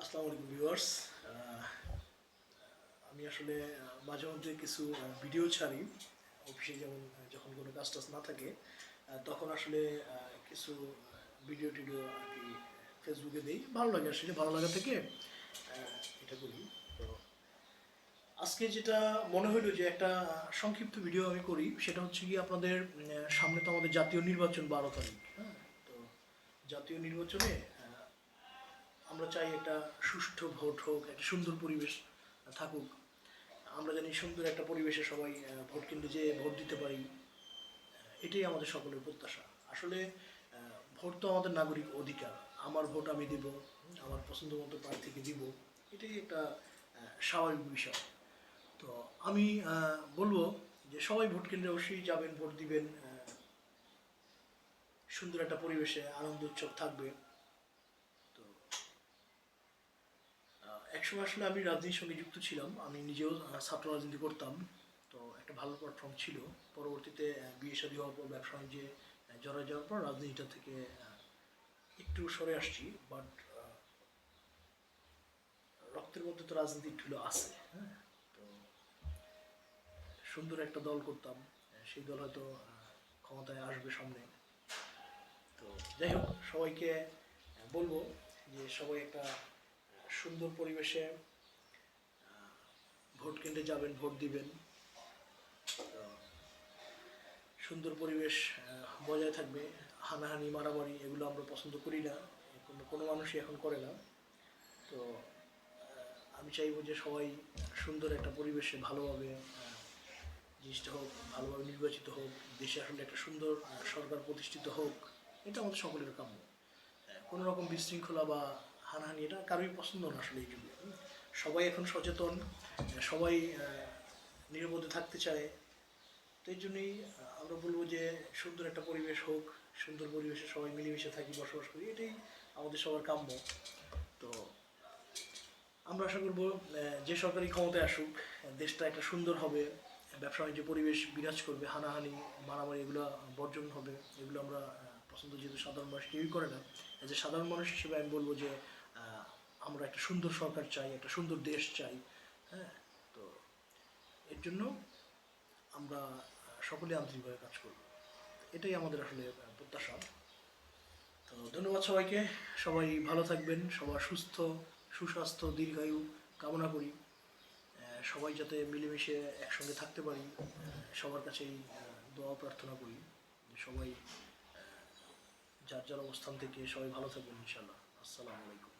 আসসালামু আলাইকুম ভিউয়ার্স। আমি আসলে মাঝে মধ্যে কিছু ভিডিও ছাড়ি অফিসে, যেমন যখন কোনো কাজ টাজ না থাকে তখন আসলে কিছু ভিডিও টিডিও আর কি ফেসবুকে দিই। ভালো লাগে, আসলে ভালো লাগা থেকে এটা করি। তো আজকে যেটা মনে হলো যে একটা সংক্ষিপ্ত ভিডিও আমি করি, সেটা হচ্ছে কি আপনাদের সামনে তো আমাদের জাতীয় নির্বাচন 12 তারিখ। হ্যাঁ, তো জাতীয় নির্বাচনে আমরা চাই একটা সুষ্ঠু ভোট হোক, একটা সুন্দর পরিবেশ থাকুক। আমরা জানি সুন্দর একটা পরিবেশে সবাই ভোট কেন্দ্রে যেয়ে ভোট দিতে পারি। এটাই আমাদের সকলের প্রত্যাশা। আসলে ভোট তো আমাদের নাগরিক অধিকার। আমার ভোট আমি দিব, আমার পছন্দ মতো প্রার্থীকে দিব। এটাই একটা স্বাভাবিক বিষয়। তো আমি বলবো যে সবাই ভোট কেন্দ্রে অবশ্যই যাবেন, ভোট দিবেন। সুন্দর একটা পরিবেশে আনন্দ উৎসব থাকবে। তো একসময় আসলে আমি রাজনীতির সঙ্গে যুক্ত ছিলাম। আমি নিজেও ছাত্র রাজনীতি করতাম। তো একটা ভালো প্ল্যাটফর্ম ছিল। পরবর্তীতে বিয়ে শাদী হওয়ার পর ব্যবসা বাণিজ্যে জড়ায় যাওয়ার পর রাজনীতিটা থেকে একটু সরে আসছি। বাট রক্তের মধ্যে তো রাজনীতি একটু হলেও আছে। হ্যাঁ, তো সুন্দর একটা দল করতাম। সেই দল হয়তো ক্ষমতায় আসবে সামনে। তো যাই হোক, সবাইকে বলবো যে সবাই একটা সুন্দর পরিবেশে ভোট কেন্দ্রে যাবেন, ভোট দিবেন। সুন্দর পরিবেশ বজায় থাকবে। হানাহানি মারামারি এগুলো আমরা পছন্দ করি না, কোনো মানুষই এখন করে না। তো আমি চাইবো যে সবাই সুন্দর একটা পরিবেশে ভালোভাবে জিনিসটা হোক, ভালোভাবে নির্বাচিত হোক, দেশে আসলে একটা সুন্দর সরকার প্রতিষ্ঠিত হোক। এটা আমাদের সকলের কাম্য। কোনো রকম বিশৃঙ্খলা বা হানাহানি এটা কারোই পছন্দ না আসলে এই যুগে। সবাই এখন সচেতন, সবাই নিরাপদে থাকতে চায়। তো এই জন্যই আমরা বলবো যে সুন্দর একটা পরিবেশ হোক, সুন্দর পরিবেশে সবাই মিলেমিশে থাকি, বসবাস করি, এটাই আমাদের সবার কাম্য। তো আমরা আশা করবো যে সরকারি ক্ষমতায় আসুক, দেশটা একটা সুন্দর হবে, ব্যবসা বাণিজ্য পরিবেশ বিরাজ করবে, হানাহানি মারামারি এগুলো বর্জন হবে। এগুলো আমরা পছন্দ, যেহেতু সাধারণ মানুষ কেউই করে না। যে সাধারণ মানুষ হিসেবে আমি বলবো যে আমরা একটা সুন্দর সরকার চাই, একটা সুন্দর দেশ চাই। হ্যাঁ, তো এর জন্য আমরা সকলে আন্তরিকভাবে কাজ করব। এটাই আমাদের আসলে প্রত্যাশা। তো ধন্যবাদ সবাইকে। সবাই ভালো থাকবেন, সবার সুস্বাস্থ্য দীর্ঘায়ু কামনা করি। সবাই যাতে মিলেমিশে একসঙ্গে থাকতে পারি, সবার কাছেই দোয়া প্রার্থনা করি যে সবাই যার যার অবস্থান থেকে সবাই ভালো থাকবেন ইনশাআল্লাহ। আসসালামু আলাইকুম।